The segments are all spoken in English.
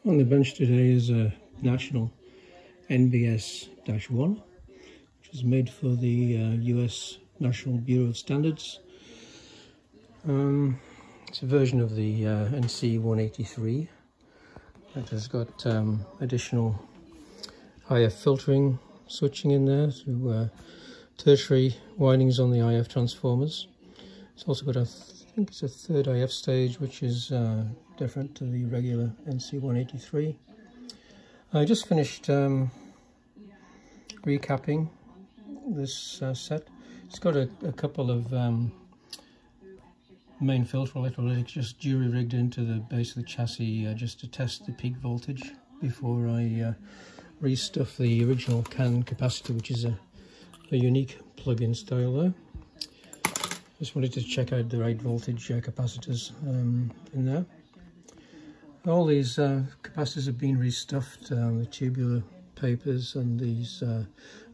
On the bench today is a National NBS-1, which is made for the US National Bureau of Standards. It's a version of the NC-183 that has got additional IF filtering switching in there through tertiary windings on the IF transformers. It's also got I think it's a third IF stage, which is different to the regular NC-183. I just finished recapping this set. It's got a couple of main filter electrolytics just jury-rigged into the base of the chassis just to test the peak voltage before I restuff the original can capacitor, which is a unique plug-in style there. Just wanted to check out the right voltage capacitors in there. All these capacitors have been restuffed. The tubular papers and these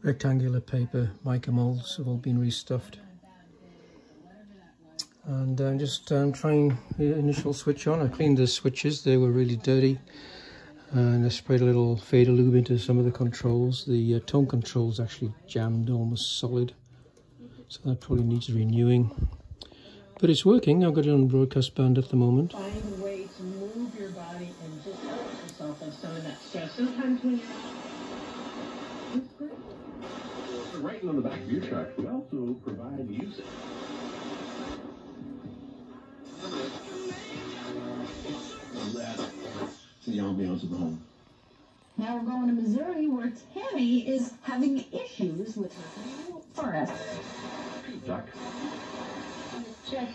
rectangular paper Micamolds have all been restuffed. And I'm just trying the initial switch on. I cleaned the switches, they were really dirty. And I sprayed a little fader lube into some of the controls. The tone controls actually jammed almost solid, so that probably needs renewing. But it's working. I've got it on broadcast band at the moment. Find a way to move your body and distract yourself of some of that stress. Sometimes when writing on the back of your truck, we also provide music. That's the ambiance of the home. Now we're going to Missouri, where Tammy is having issues with her forest. Duck. Check.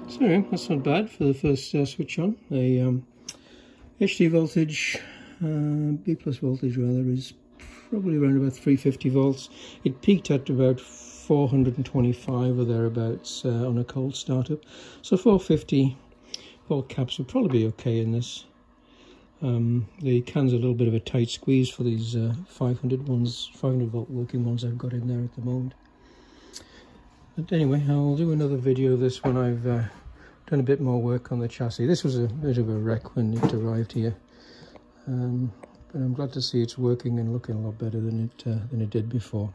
So that's not bad for the first switch on. The HD voltage, B plus voltage rather, is probably around about 350 volts. It peaked at about 425 or thereabouts on a cold startup. So 450 volt caps would probably be okay in this. The can's a little bit of a tight squeeze for these 500 volt working ones I've got in there at the moment. But anyway, I'll do another video of this when I've done a bit more work on the chassis. This was a bit of a wreck when it arrived here, but I'm glad to see it's working and looking a lot better than it did before.